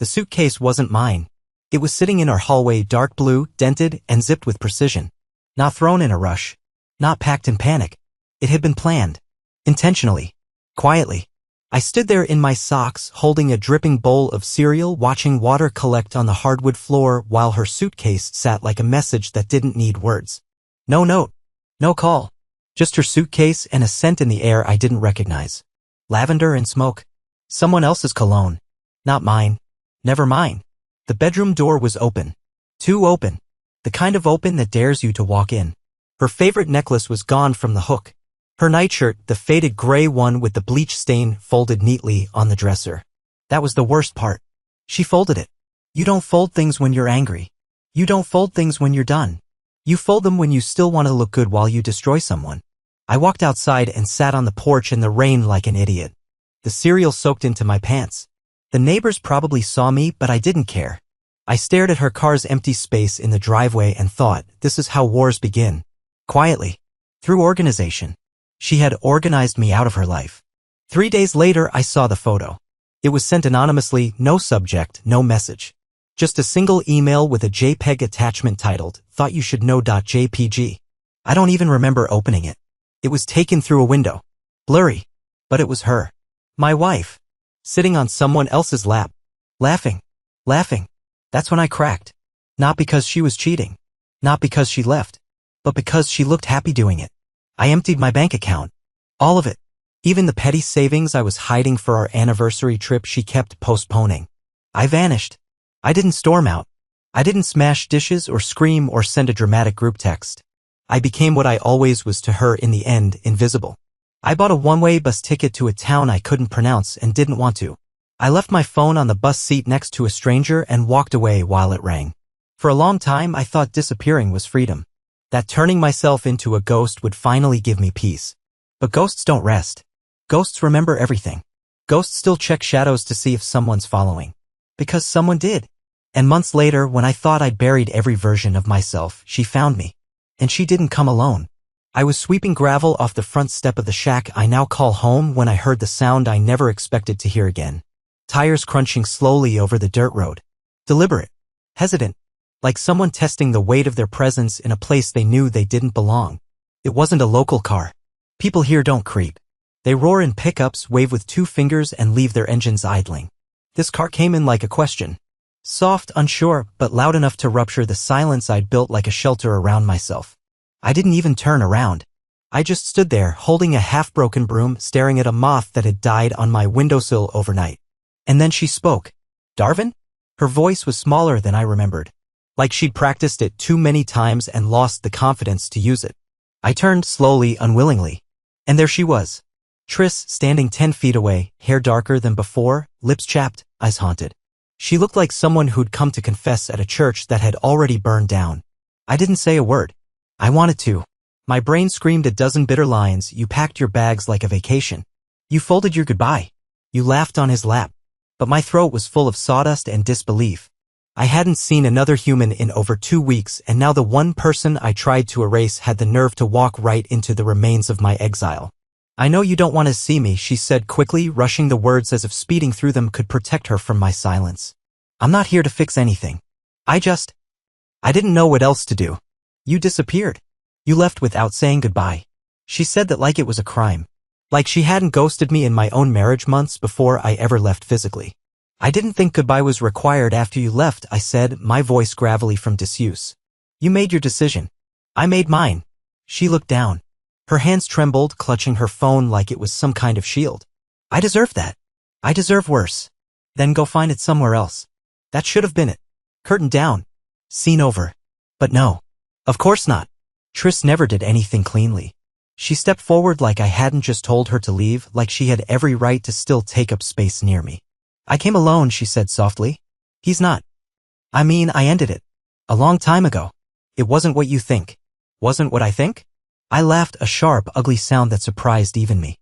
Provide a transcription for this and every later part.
The suitcase wasn't mine. It was sitting in our hallway, dark blue, dented, and zipped with precision. Not thrown in a rush. Not packed in panic. It had been planned. Intentionally. Quietly. I stood there in my socks, holding a dripping bowl of cereal, watching water collect on the hardwood floor while her suitcase sat like a message that didn't need words. No note. No call. Just her suitcase and a scent in the air I didn't recognize. Lavender and smoke. Someone else's cologne. Not mine. Never mine. The bedroom door was open. Too open. The kind of open that dares you to walk in. Her favorite necklace was gone from the hook. Her nightshirt, the faded gray one with the bleach stain, folded neatly on the dresser. That was the worst part. She folded it. You don't fold things when you're angry. You don't fold things when you're done. You fold them when you still want to look good while you destroy someone. I walked outside and sat on the porch in the rain like an idiot. The cereal soaked into my pants. The neighbors probably saw me, but I didn't care. I stared at her car's empty space in the driveway and thought, this is how wars begin. Quietly. Through organization. She had organized me out of her life. 3 days later, I saw the photo. It was sent anonymously, no subject, no message. Just a single email with a JPEG attachment titled, "Thought you should know.jpg." I don't even remember opening it. It was taken through a window. Blurry. But it was her. My wife. Sitting on someone else's lap. Laughing. Laughing. That's when I cracked. Not because she was cheating. Not because she left. But because she looked happy doing it. I emptied my bank account. All of it. Even the petty savings I was hiding for our anniversary trip she kept postponing. I vanished. I didn't storm out. I didn't smash dishes or scream or send a dramatic group text. I became what I always was to her in the end, invisible. I bought a one-way bus ticket to a town I couldn't pronounce and didn't want to. I left my phone on the bus seat next to a stranger and walked away while it rang. For a long time I thought disappearing was freedom. That turning myself into a ghost would finally give me peace. But ghosts don't rest. Ghosts remember everything. Ghosts still check shadows to see if someone's following. Because someone did. And months later, when I thought I'd buried every version of myself, she found me. And she didn't come alone. I was sweeping gravel off the front step of the shack I now call home when I heard the sound I never expected to hear again. Tires crunching slowly over the dirt road. Deliberate. Hesitant. Like someone testing the weight of their presence in a place they knew they didn't belong. It wasn't a local car. People here don't creep. They roar in pickups, wave with 2 fingers, and leave their engines idling. This car came in like a question. Soft, unsure, but loud enough to rupture the silence I'd built like a shelter around myself. I didn't even turn around. I just stood there, holding a half-broken broom, staring at a moth that had died on my windowsill overnight. And then she spoke. Darvin? Her voice was smaller than I remembered. Like she'd practiced it too many times and lost the confidence to use it. I turned slowly, unwillingly. And there she was. Triss, standing 10 feet away, hair darker than before, lips chapped, eyes haunted. She looked like someone who'd come to confess at a church that had already burned down. I didn't say a word. I wanted to. My brain screamed a dozen bitter lines. You packed your bags like a vacation. You folded your goodbye. You laughed on his lap. But my throat was full of sawdust and disbelief. I hadn't seen another human in over 2 weeks, and now the one person I tried to erase had the nerve to walk right into the remains of my exile. I know you don't want to see me, she said quickly, rushing the words as if speeding through them could protect her from my silence. I'm not here to fix anything. I didn't know what else to do. You disappeared. You left without saying goodbye. She said that like it was a crime. Like she hadn't ghosted me in my own marriage months before I ever left physically. I didn't think goodbye was required after you left, I said, my voice gravelly from disuse. You made your decision. I made mine. She looked down. Her hands trembled, clutching her phone like it was some kind of shield. I deserve that. I deserve worse. Then go find it somewhere else. That should have been it. Curtain down. Scene over. But no. Of course not. Triss never did anything cleanly. She stepped forward like I hadn't just told her to leave, like she had every right to still take up space near me. I came alone, she said softly. He's not. I mean, I ended it. A long time ago. It wasn't what you think. Wasn't what I think? I laughed, a sharp, ugly sound that surprised even me.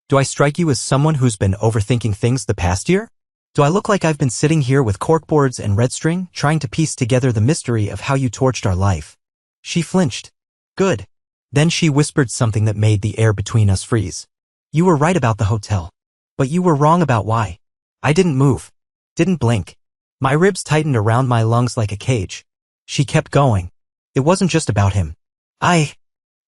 Do I strike you as someone who's been overthinking things the past year? Do I look like I've been sitting here with corkboards and red string, trying to piece together the mystery of how you torched our life? She flinched. Good. Then she whispered something that made the air between us freeze. You were right about the hotel. But you were wrong about why. I didn't move. Didn't blink. My ribs tightened around my lungs like a cage. She kept going. It wasn't just about him. I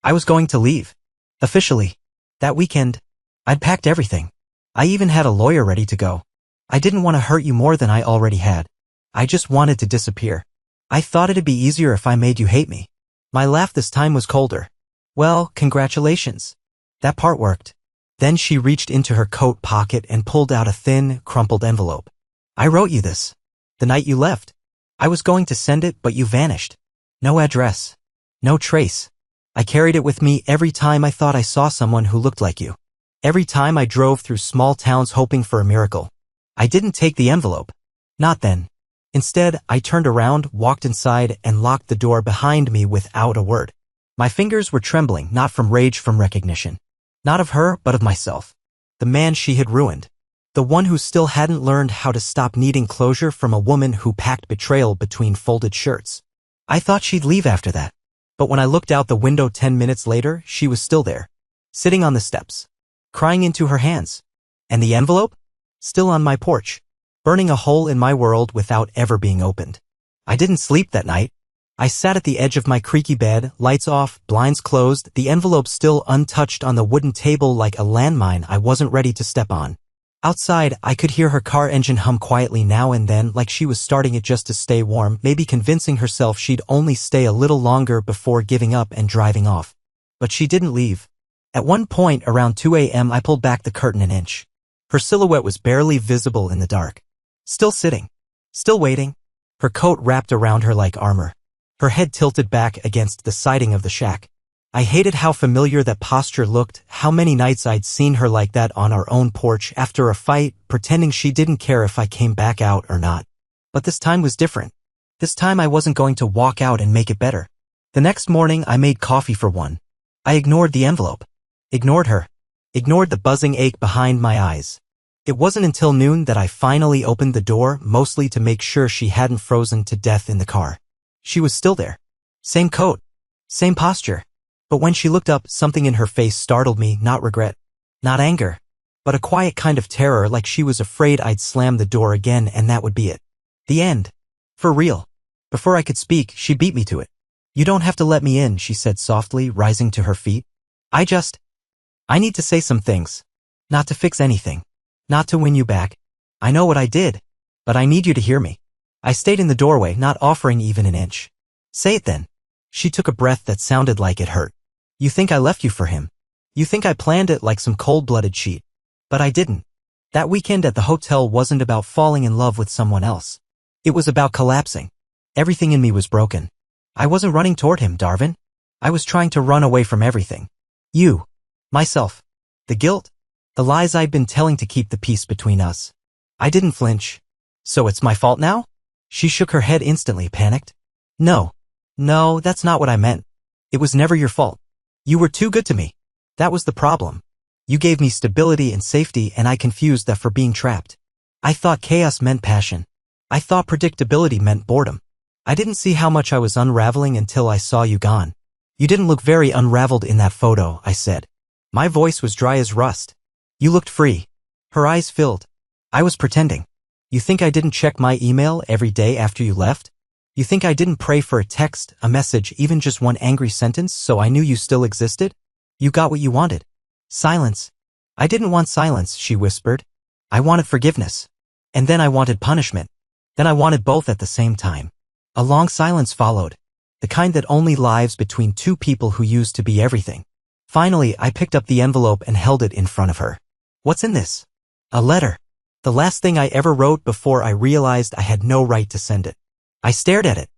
was going to leave. Officially. That weekend. I'd packed everything. I even had a lawyer ready to go. I didn't want to hurt you more than I already had. I just wanted to disappear. I thought it'd be easier if I made you hate me. My laugh this time was colder. Well, congratulations. That part worked. Then she reached into her coat pocket and pulled out a thin, crumpled envelope. I wrote you this. The night you left. I was going to send it, but you vanished. No address. No trace. I carried it with me every time I thought I saw someone who looked like you. Every time I drove through small towns hoping for a miracle. I didn't take the envelope. Not then. Instead, I turned around, walked inside, and locked the door behind me without a word. My fingers were trembling, not from rage, from recognition. Not of her, but of myself. The man she had ruined. The one who still hadn't learned how to stop needing closure from a woman who packed betrayal between folded shirts. I thought she'd leave after that. But when I looked out the window 10 minutes later, she was still there. Sitting on the steps. Crying into her hands. And the envelope? Still on my porch. Burning a hole in my world without ever being opened. I didn't sleep that night. I sat at the edge of my creaky bed, lights off, blinds closed, the envelope still untouched on the wooden table like a landmine I wasn't ready to step on. Outside, I could hear her car engine hum quietly now and then, like she was starting it just to stay warm, maybe convincing herself she'd only stay a little longer before giving up and driving off. But she didn't leave. At one point around 2 a.m. I pulled back the curtain an inch. Her silhouette was barely visible in the dark. Still sitting. Still waiting. Her coat wrapped around her like armor. Her head tilted back against the siding of the shack. I hated how familiar that posture looked, how many nights I'd seen her like that on our own porch after a fight, pretending she didn't care if I came back out or not. But this time was different. This time I wasn't going to walk out and make it better. The next morning I made coffee for one. I ignored the envelope. Ignored her. Ignored the buzzing ache behind my eyes. It wasn't until noon that I finally opened the door, mostly to make sure she hadn't frozen to death in the car. She was still there. Same coat. Same posture. But when she looked up, something in her face startled me, not regret. Not anger. But a quiet kind of terror, like she was afraid I'd slam the door again and that would be it. The end. For real. Before I could speak, she beat me to it. You don't have to let me in, she said softly, rising to her feet. I need to say some things. Not to fix anything. Not to win you back. I know what I did. But I need you to hear me. I stayed in the doorway, not offering even an inch. Say it then. She took a breath that sounded like it hurt. You think I left you for him. You think I planned it like some cold-blooded cheat. But I didn't. That weekend at the hotel wasn't about falling in love with someone else. It was about collapsing. Everything in me was broken. I wasn't running toward him, Darvin. I was trying to run away from everything. You. Myself. The guilt. The lies I'd been telling to keep the peace between us. I didn't flinch. So it's my fault now? She shook her head instantly, panicked. No. No, that's not what I meant. It was never your fault. You were too good to me. That was the problem. You gave me stability and safety, and I confused that for being trapped. I thought chaos meant passion. I thought predictability meant boredom. I didn't see how much I was unraveling until I saw you gone. You didn't look very unraveled in that photo, I said. My voice was dry as rust. You looked free. Her eyes filled. I was pretending. You think I didn't check my email every day after you left? You think I didn't pray for a text, a message, even just one angry sentence so I knew you still existed? You got what you wanted. Silence. I didn't want silence, she whispered. I wanted forgiveness. And then I wanted punishment. Then I wanted both at the same time. A long silence followed. The kind that only lives between two people who used to be everything. Finally, I picked up the envelope and held it in front of her. What's in this? A letter. The last thing I ever wrote before I realized I had no right to send it. I stared at it.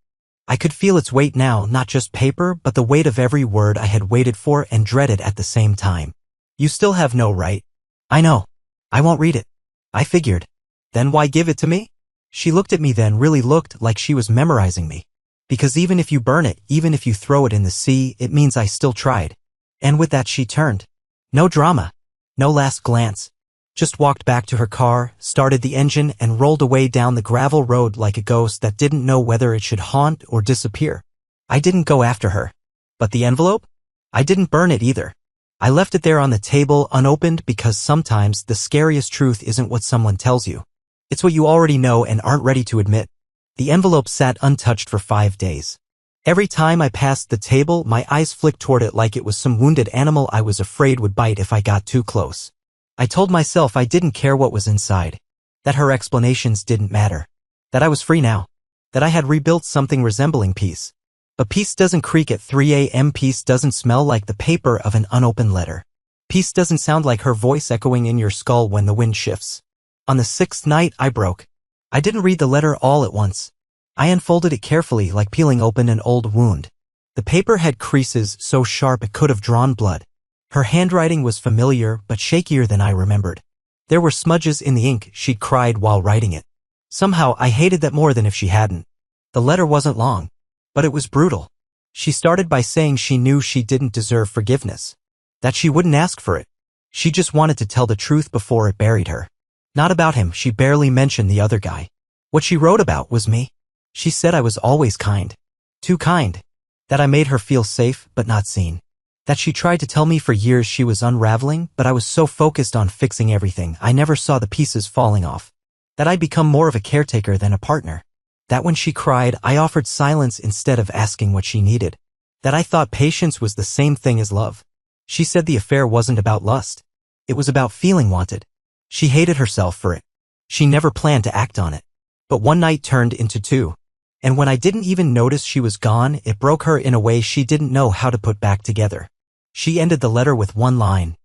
I could feel its weight now, not just paper, but the weight of every word I had waited for and dreaded at the same time. You still have no right. I know. I won't read it. I figured. Then why give it to me? She looked at me then, really looked like she was memorizing me. Because even if you burn it, even if you throw it in the sea, it means I still tried. And with that she turned. No drama. No last glance. Just walked back to her car, started the engine, and rolled away down the gravel road like a ghost that didn't know whether it should haunt or disappear. I didn't go after her. But the envelope? I didn't burn it either. I left it there on the table unopened because sometimes the scariest truth isn't what someone tells you. It's what you already know and aren't ready to admit. The envelope sat untouched for 5 days. Every time I passed the table, my eyes flicked toward it like it was some wounded animal I was afraid would bite if I got too close. I told myself I didn't care what was inside, that her explanations didn't matter, that I was free now, that I had rebuilt something resembling peace. But peace doesn't creak at 3 a.m. Peace doesn't smell like the paper of an unopened letter. Peace doesn't sound like her voice echoing in your skull when the wind shifts. On the 6th night, I broke. I didn't read the letter all at once. I unfolded it carefully, like peeling open an old wound. The paper had creases so sharp it could have drawn blood. Her handwriting was familiar but shakier than I remembered. There were smudges in the ink she'd cried while writing it. Somehow I hated that more than if she hadn't. The letter wasn't long, but it was brutal. She started by saying she knew she didn't deserve forgiveness, that she wouldn't ask for it. She just wanted to tell the truth before it buried her. Not about him, she barely mentioned the other guy. What she wrote about was me. She said I was always kind. Too kind. That I made her feel safe but not seen. That she tried to tell me for years she was unraveling, but I was so focused on fixing everything I never saw the pieces falling off. That I'd become more of a caretaker than a partner. That when she cried, I offered silence instead of asking what she needed. That I thought patience was the same thing as love. She said the affair wasn't about lust. It was about feeling wanted. She hated herself for it. She never planned to act on it. But one night turned into 2. And when I didn't even notice she was gone, it broke her in a way she didn't know how to put back together. She ended the letter with one line.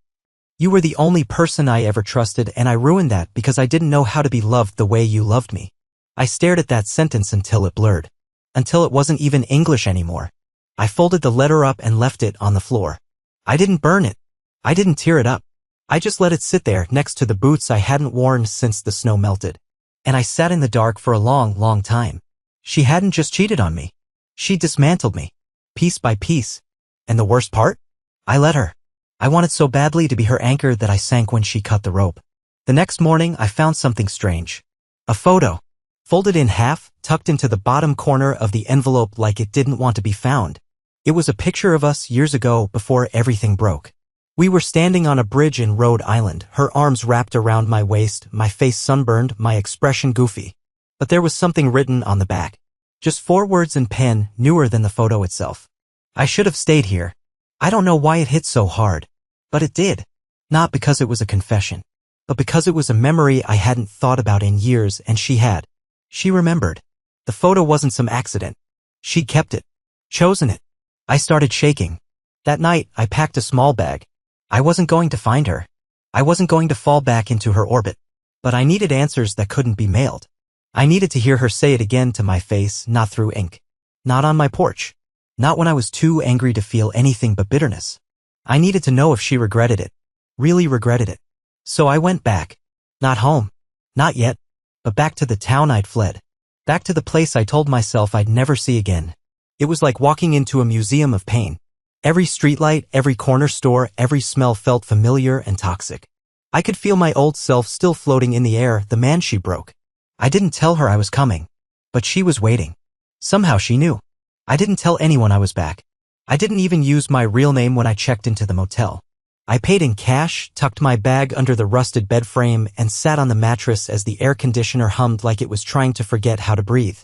You were the only person I ever trusted, and I ruined that because I didn't know how to be loved the way you loved me. I stared at that sentence until it blurred. Until it wasn't even English anymore. I folded the letter up and left it on the floor. I didn't burn it. I didn't tear it up. I just let it sit there next to the boots I hadn't worn since the snow melted. And I sat in the dark for a long, long time. She hadn't just cheated on me. She dismantled me, piece by piece. And the worst part? I let her. I wanted so badly to be her anchor that I sank when she cut the rope. The next morning, I found something strange. A photo. Folded in half, tucked into the bottom corner of the envelope like it didn't want to be found. It was a picture of us years ago before everything broke. We were standing on a bridge in Rhode Island, her arms wrapped around my waist, my face sunburned, my expression goofy. But there was something written on the back. Just 4 words in pen, newer than the photo itself. I should have stayed here. I don't know why it hit so hard. But it did. Not because it was a confession, but because it was a memory I hadn't thought about in years, and she had. She remembered. The photo wasn't some accident. She'd kept it. Chosen it. I started shaking. That night, I packed a small bag. I wasn't going to find her. I wasn't going to fall back into her orbit. But I needed answers that couldn't be mailed. I needed to hear her say it again to my face, not through ink. Not on my porch. Not when I was too angry to feel anything but bitterness. I needed to know if she regretted it. Really regretted it. So I went back. Not home. Not yet. But back to the town I'd fled. Back to the place I told myself I'd never see again. It was like walking into a museum of pain. Every streetlight, every corner store, every smell felt familiar and toxic. I could feel my old self still floating in the air, the man she broke. I didn't tell her I was coming. But she was waiting. Somehow she knew. I didn't tell anyone I was back. I didn't even use my real name when I checked into the motel. I paid in cash, tucked my bag under the rusted bed frame, and sat on the mattress as the air conditioner hummed like it was trying to forget how to breathe.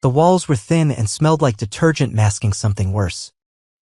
The walls were thin and smelled like detergent masking something worse.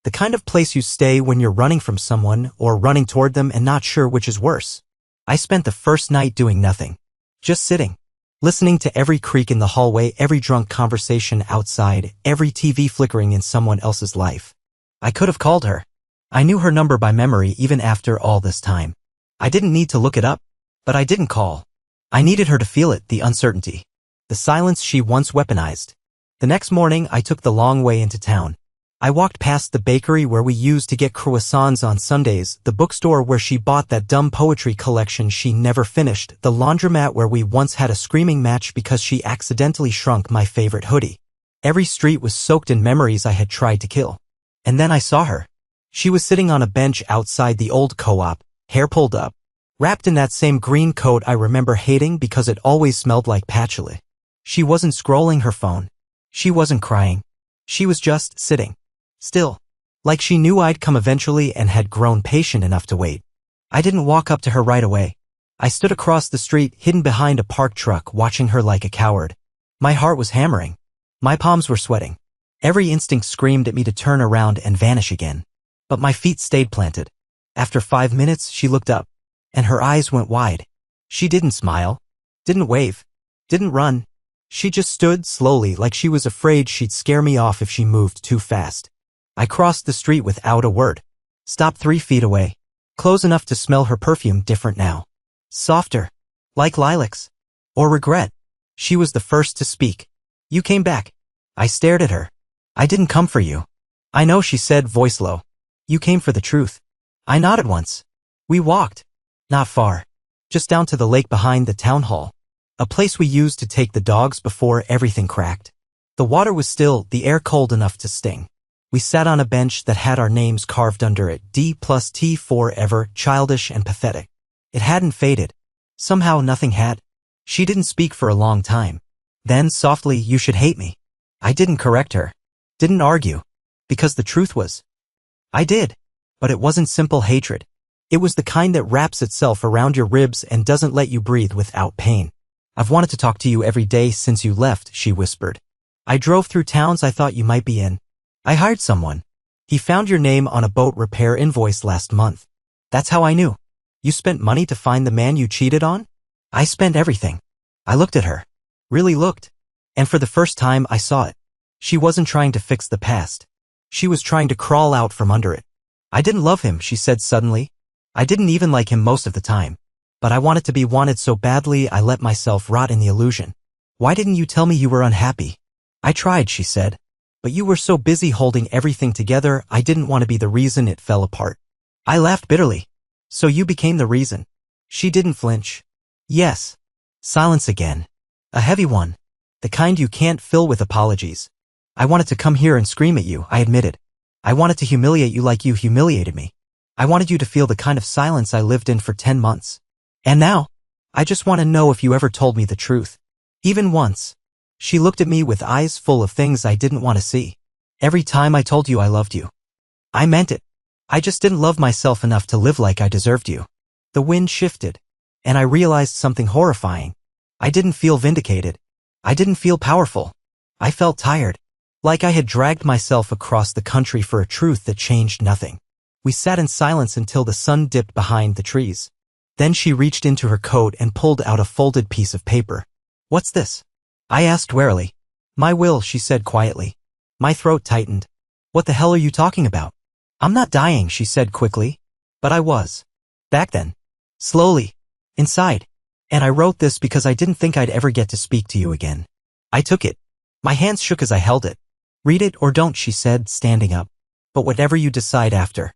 The kind of place you stay when you're running from someone or running toward them and not sure which is worse. I spent the first night doing nothing. Just sitting. Listening to every creak in the hallway, every drunk conversation outside, every TV flickering in someone else's life. I could have called her. I knew her number by memory even after all this time. I didn't need to look it up, but I didn't call. I needed her to feel it, the uncertainty. The silence she once weaponized. The next morning, I took the long way into town. I walked past the bakery where we used to get croissants on Sundays, the bookstore where she bought that dumb poetry collection she never finished, the laundromat where we once had a screaming match because she accidentally shrunk my favorite hoodie. Every street was soaked in memories I had tried to kill. And then I saw her. She was sitting on a bench outside the old co-op, hair pulled up, wrapped in that same green coat I remember hating because it always smelled like patchouli. She wasn't scrolling her phone. She wasn't crying. She was just sitting. Still. Like she knew I'd come eventually and had grown patient enough to wait. I didn't walk up to her right away. I stood across the street, hidden behind a parked truck, watching her like a coward. My heart was hammering. My palms were sweating. Every instinct screamed at me to turn around and vanish again. But my feet stayed planted. After 5 minutes, she looked up, and her eyes went wide. She didn't smile, didn't wave, didn't run. She just stood slowly like she was afraid she'd scare me off if she moved too fast. I crossed the street without a word. Stopped 3 feet away. Close enough to smell her perfume, different now. Softer. Like lilacs. Or regret. She was the first to speak. You came back. I stared at her. I didn't come for you. I know, she said, voice low. You came for the truth. I nodded once. We walked. Not far. Just down to the lake behind the town hall. A place we used to take the dogs before everything cracked. The water was still, the air cold enough to sting. We sat on a bench that had our names carved under it, D+T forever, childish and pathetic. It hadn't faded. Somehow nothing had. She didn't speak for a long time. Then, softly, you should hate me. I didn't correct her. Didn't argue. Because the truth was, I did. But it wasn't simple hatred. It was the kind that wraps itself around your ribs and doesn't let you breathe without pain. I've wanted to talk to you every day since you left, she whispered. I drove through towns I thought you might be in. I hired someone. He found your name on a boat repair invoice last month. That's how I knew. You spent money to find the man you cheated on? I spent everything. I looked at her. Really looked. And for the first time I saw it. She wasn't trying to fix the past. She was trying to crawl out from under it. I didn't love him, she said suddenly. I didn't even like him most of the time. But I wanted to be wanted so badly I let myself rot in the illusion. Why didn't you tell me you were unhappy? I tried, she said. But you were so busy holding everything together, I didn't want to be the reason it fell apart. I laughed bitterly. So you became the reason. She didn't flinch. Yes. Silence again. A heavy one. The kind you can't fill with apologies. I wanted to come here and scream at you, I admitted. I wanted to humiliate you like you humiliated me. I wanted you to feel the kind of silence I lived in for 10 months. And now, I just want to know if you ever told me the truth. Even once. She looked at me with eyes full of things I didn't want to see. Every time I told you I loved you. I meant it. I just didn't love myself enough to live like I deserved you. The wind shifted, and I realized something horrifying. I didn't feel vindicated. I didn't feel powerful. I felt tired. Like I had dragged myself across the country for a truth that changed nothing. We sat in silence until the sun dipped behind the trees. Then she reached into her coat and pulled out a folded piece of paper. What's this? I asked warily. My will, she said quietly. My throat tightened. What the hell are you talking about? I'm not dying, she said quickly. But I was. Back then. Slowly. Inside. And I wrote this because I didn't think I'd ever get to speak to you again. I took it. My hands shook as I held it. Read it or don't, she said, standing up. But whatever you decide after.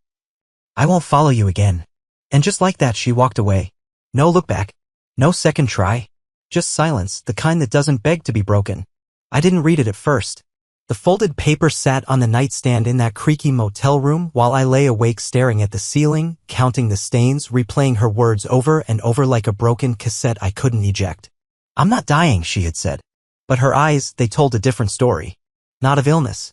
I won't follow you again. And just like that she walked away. No look back. No second try. Just silence, the kind that doesn't beg to be broken. I didn't read it at first. The folded paper sat on the nightstand in that creaky motel room while I lay awake staring at the ceiling, counting the stains, replaying her words over and over like a broken cassette I couldn't eject. I'm not dying, she had said. But her eyes, they told a different story. Not of illness,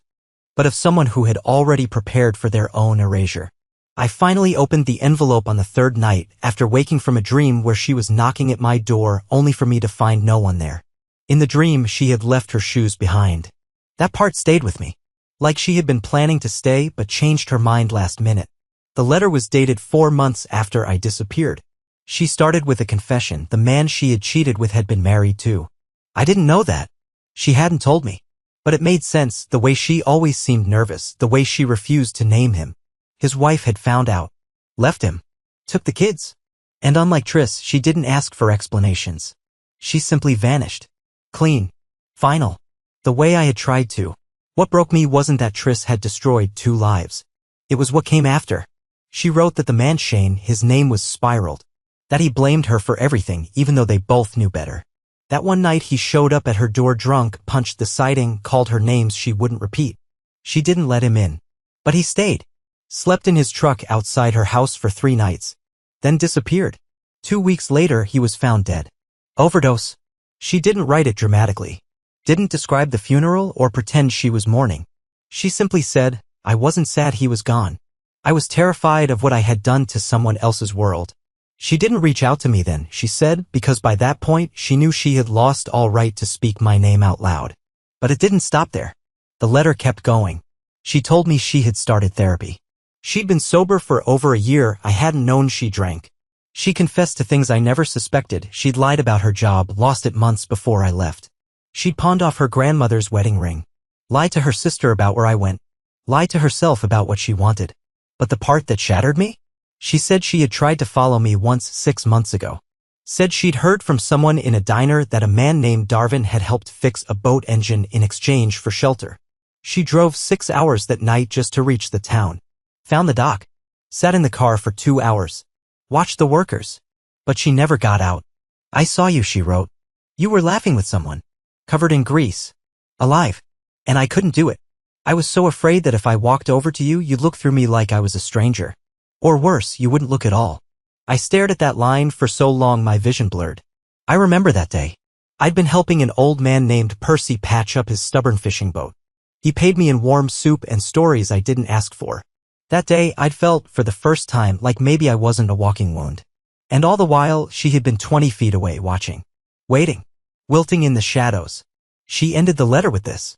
but of someone who had already prepared for their own erasure. I finally opened the envelope on the 3rd night after waking from a dream where she was knocking at my door only for me to find no one there. In the dream, she had left her shoes behind. That part stayed with me. Like she had been planning to stay but changed her mind last minute. The letter was dated 4 months after I disappeared. She started with a confession. The man she had cheated with had been married too. I didn't know that. She hadn't told me. But it made sense, the way she always seemed nervous, the way she refused to name him. His wife had found out. Left him. Took the kids. And unlike Triss, she didn't ask for explanations. She simply vanished. Clean. Final. The way I had tried to. What broke me wasn't that Triss had destroyed 2 lives. It was what came after. She wrote that the man Shane, his name was spiraled. That he blamed her for everything even though they both knew better. That one night he showed up at her door drunk, punched the siding, called her names she wouldn't repeat. She didn't let him in. But he stayed. Slept in his truck outside her house for 3 nights. Then disappeared. 2 weeks later he was found dead. Overdose. She didn't write it dramatically. Didn't describe the funeral or pretend she was mourning. She simply said, I wasn't sad he was gone. I was terrified of what I had done to someone else's world. She didn't reach out to me then, she said, because by that point she knew she had lost all right to speak my name out loud. But it didn't stop there. The letter kept going. She told me she had started therapy. She'd been sober for over a year. I hadn't known she drank. She confessed to things I never suspected. She'd lied about her job, lost it months before I left. She'd pawned off her grandmother's wedding ring. Lied to her sister about where I went. Lied to herself about what she wanted. But the part that shattered me? She said she had tried to follow me once 6 months ago. Said she'd heard from someone in a diner that a man named Darvin had helped fix a boat engine in exchange for shelter. She drove 6 hours that night just to reach the town. Found the dock. Sat in the car for 2 hours. Watched the workers. But she never got out. I saw you, she wrote. You were laughing with someone. Covered in grease. Alive. And I couldn't do it. I was so afraid that if I walked over to you, you'd look through me like I was a stranger. Or worse, you wouldn't look at all. I stared at that line for so long my vision blurred. I remember that day. I'd been helping an old man named Percy patch up his stubborn fishing boat. He paid me in warm soup and stories I didn't ask for. That day, I'd felt, for the first time, like maybe I wasn't a walking wound. And all the while, she had been 20 feet away, watching. Waiting. Wilting in the shadows. She ended the letter with this.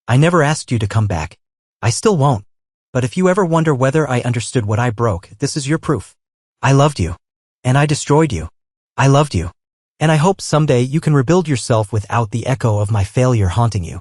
I never asked you to come back. I still won't. But if you ever wonder whether I understood what I broke, this is your proof. I loved you. And I destroyed you. I loved you. And I hope someday you can rebuild yourself without the echo of my failure haunting you.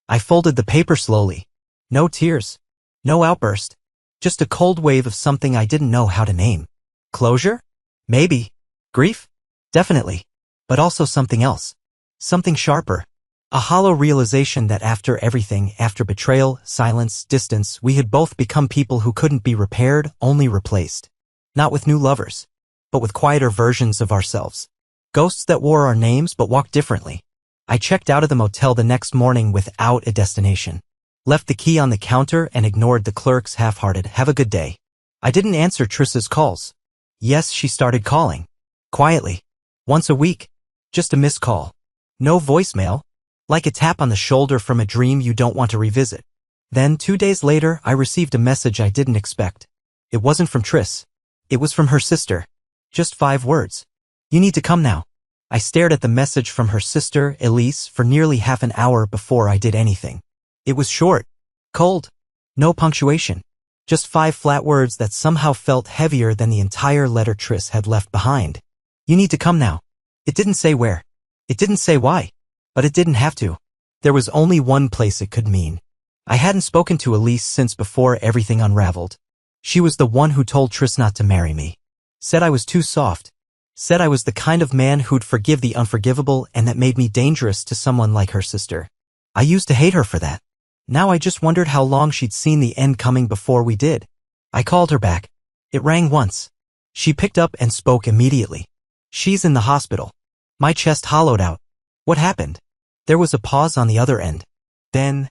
I folded the paper slowly. No tears. No outburst. Just a cold wave of something I didn't know how to name. Closure? Maybe. Grief? Definitely. But also something else. Something sharper. A hollow realization that after everything, after betrayal, silence, distance, we had both become people who couldn't be repaired, only replaced. Not with new lovers, but with quieter versions of ourselves. Ghosts that wore our names but walked differently. I checked out of the motel the next morning without a destination. Left the key on the counter and ignored the clerk's half-hearted, "Have a good day." I didn't answer Triss's calls. Yes, she started calling. Quietly. Once a week. Just a missed call. No voicemail. Like a tap on the shoulder from a dream you don't want to revisit. Then, 2 days later, I received a message I didn't expect. It wasn't from Triss. It was from her sister. Just 5 words. You need to come now. I stared at the message from her sister, Elise, for nearly half an hour before I did anything. It was short. Cold. No punctuation. Just 5 flat words that somehow felt heavier than the entire letter Triss had left behind. You need to come now. It didn't say where. It didn't say why. But it didn't have to. There was only one place it could mean. I hadn't spoken to Elise since before everything unraveled. She was the one who told Triss not to marry me. Said I was too soft. Said I was the kind of man who'd forgive the unforgivable and that made me dangerous to someone like her sister. I used to hate her for that. Now I just wondered how long she'd seen the end coming before we did. I called her back. It rang once. She picked up and spoke immediately. She's in the hospital. My chest hollowed out. What happened? There was a pause on the other end. Then,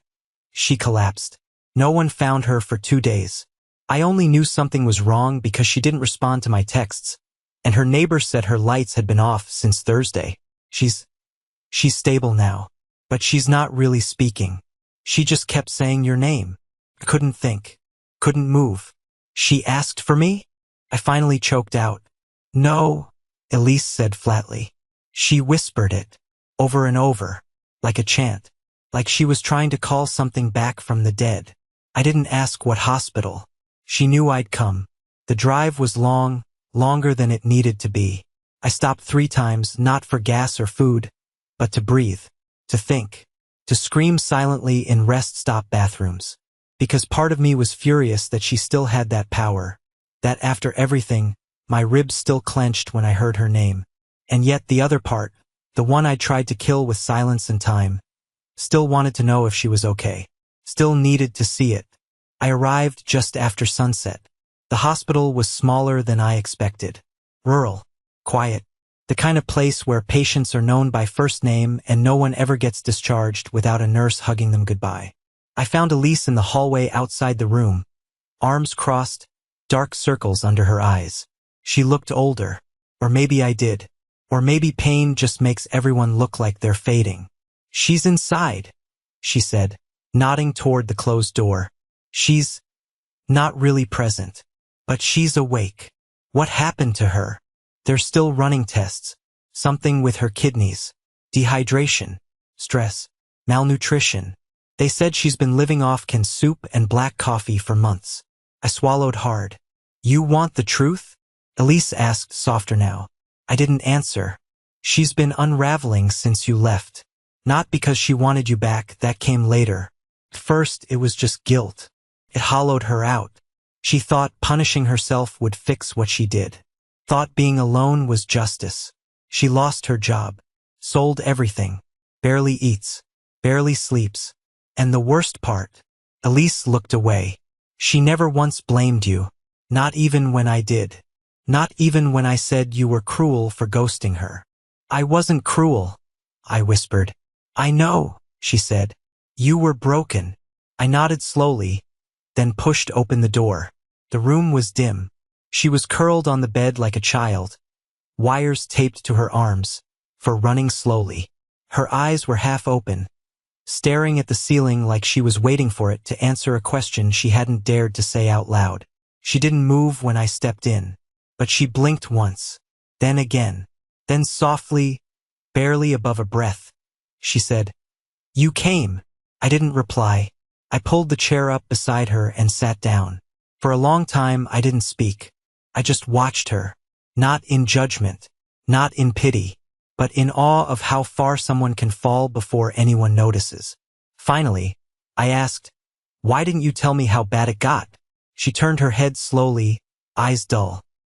she collapsed. No one found her for 2 days. I only knew something was wrong because she didn't respond to my texts. And her neighbor said her lights had been off since Thursday. She's stable now. But she's not really speaking. She just kept saying your name. I couldn't think. Couldn't move. She asked for me? I finally choked out. No, Elise said flatly. She whispered it. Over and over. Like a chant. Like she was trying to call something back from the dead. I didn't ask what hospital. She knew I'd come. The drive was long, longer than it needed to be. I stopped 3 times, not for gas or food, but to breathe, to think, to scream silently in rest-stop bathrooms. Because part of me was furious that she still had that power. That after everything, my ribs still clenched when I heard her name. And yet the other part, the one I tried to kill with silence and time, still wanted to know if she was okay. Still needed to see it. I arrived just after sunset. The hospital was smaller than I expected. Rural. Quiet. The kind of place where patients are known by first name and no one ever gets discharged without a nurse hugging them goodbye. I found Elise in the hallway outside the room. Arms crossed, dark circles under her eyes. She looked older. Or maybe I did. Or maybe pain just makes everyone look like they're fading. She's inside, she said, nodding toward the closed door. She's not really present, but she's awake. What happened to her? They're still running tests. Something with her kidneys. Dehydration. Stress. Malnutrition. They said she's been living off canned soup and black coffee for months. I swallowed hard. You want the truth? Elise asked, softer now. I didn't answer. She's been unraveling since you left. Not because she wanted you back, that came later. First, it was just guilt. It hollowed her out. She thought punishing herself would fix what she did. Thought being alone was justice. She lost her job. Sold everything. Barely eats. Barely sleeps. And the worst part, Elise looked away. She never once blamed you. Not even when I did. Not even when I said you were cruel for ghosting her. I wasn't cruel, I whispered. I know, she said. You were broken. I nodded slowly, then pushed open the door. The room was dim. She was curled on the bed like a child, wires taped to her arms, for running slowly. Her eyes were half open, staring at the ceiling like she was waiting for it to answer a question she hadn't dared to say out loud. She didn't move when I stepped in, but she blinked once, then again, then softly, barely above a breath. She said, "You came." I didn't reply. I pulled the chair up beside her and sat down. For a long time, I didn't speak. I just watched her, not in judgment, not in pity, but in awe of how far someone can fall before anyone notices. Finally, I asked, "Why didn't you tell me how bad it got?" She turned her head slowly, eyes dull.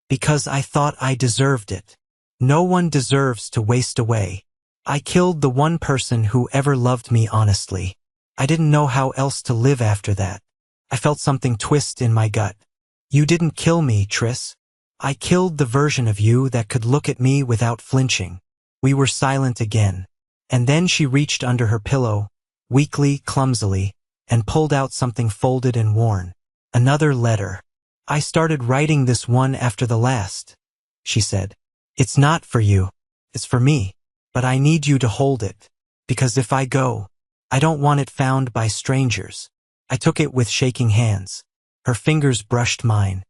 "Because I thought I deserved it. No one deserves to waste away. I killed the one person who ever loved me honestly. I didn't know how else to live after that." I felt something twist in my gut. "You didn't kill me, Tris. I killed the version of you that could look at me without flinching." We were silent again. And then she reached under her pillow, weakly, clumsily, and pulled out something folded and worn. Another letter. "I started writing this one after the last," she said. "It's not for you. It's for me. But I need you to hold it. Because if I go, I don't want it found by strangers." I took it with shaking hands. Her fingers brushed mine.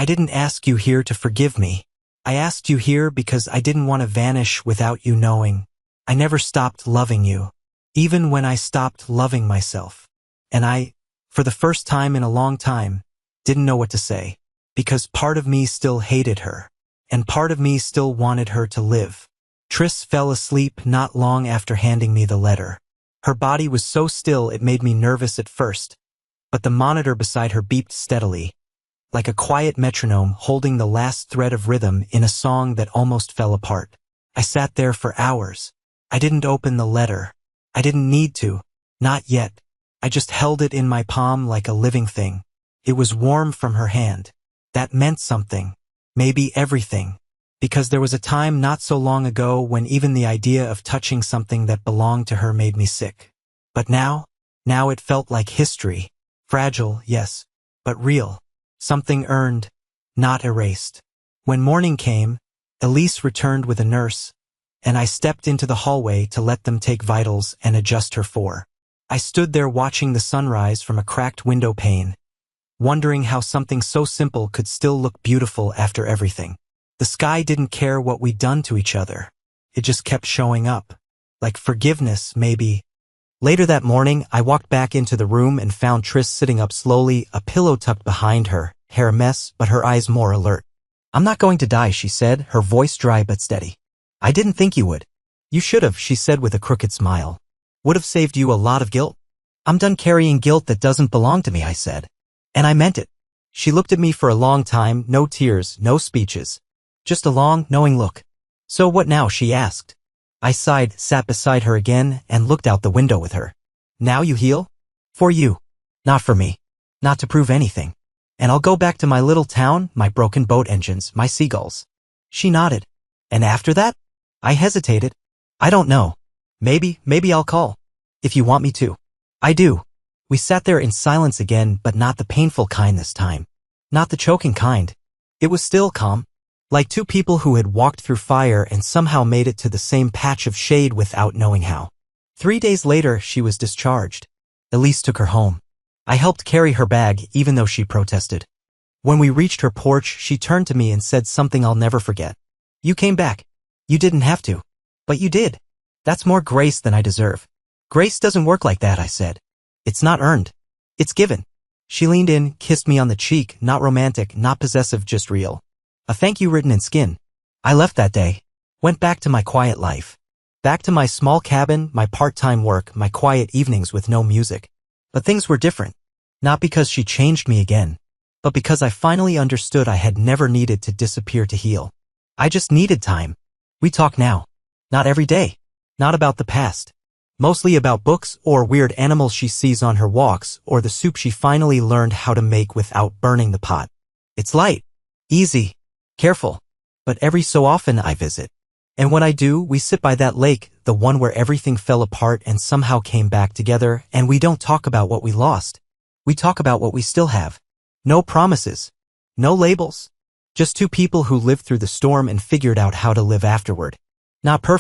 "I didn't ask you here to forgive me. I asked you here because I didn't want to vanish without you knowing. I never stopped loving you, even when I stopped loving myself. And I, for the first time in a long time, didn't know what to say. Because part of me still hated her. And part of me still wanted her to live." Tris fell asleep not long after handing me the letter. Her body was so still it made me nervous at first, but the monitor beside her beeped steadily, like a quiet metronome holding the last thread of rhythm in a song that almost fell apart. I sat there for hours. I didn't open the letter. I didn't need to. Not yet. I just held it in my palm like a living thing. It was warm from her hand. That meant something. Maybe everything. Because there was a time not so long ago when even the idea of touching something that belonged to her made me sick. But now it felt like history. Fragile, yes, but real. Something earned, not erased. When morning came, Elise returned with a nurse, and I stepped into the hallway to let them take vitals and adjust her for. I stood there watching the sunrise from a cracked window pane, wondering how something so simple could still look beautiful after everything. The sky didn't care what we'd done to each other. It just kept showing up. Like forgiveness, maybe. Later that morning, I walked back into the room and found Tris sitting up slowly, a pillow tucked behind her, hair a mess, but her eyes more alert. "I'm not going to die," she said, her voice dry but steady. "I didn't think you would." "You should have," she said with a crooked smile. "Would have saved you a lot of guilt." "I'm done carrying guilt that doesn't belong to me," I said. And I meant it. She looked at me for a long time, no tears, no speeches. Just a long, knowing look. "So what now?" she asked. I sighed, sat beside her again, and looked out the window with her. "Now you heal? For you. Not for me. Not to prove anything. And I'll go back to my little town, my broken boat engines, my seagulls." She nodded. "And after that?" I hesitated. "I don't know. Maybe I'll call. If you want me to." "I do." We sat there in silence again, but not the painful kind this time. Not the choking kind. It was still calm. Like two people who had walked through fire and somehow made it to the same patch of shade without knowing how. 3 days later, she was discharged. Elise took her home. I helped carry her bag, even though she protested. When we reached her porch, she turned to me and said something I'll never forget. "You came back. You didn't have to. But you did. That's more grace than I deserve." Grace doesn't work like that, I said. It's not earned. It's given. She leaned in, kissed me on the cheek, not romantic, not possessive, just real. A thank you written in skin. I left that day. Went back to my quiet life. Back to my small cabin, my part-time work, my quiet evenings with no music. But things were different. Not because she changed me again, but because I finally understood I had never needed to disappear to heal. I just needed time. We talk now. Not every day. Not about the past. Mostly about books or weird animals she sees on her walks or the soup she finally learned how to make without burning the pot. It's light, easy, careful, but every so often I visit. And when I do, we sit by that lake, the one where everything fell apart and somehow came back together, and we don't talk about what we lost. We talk about what we still have. No promises. No labels. Just two people who lived through the storm and figured out how to live afterward. Not perfect.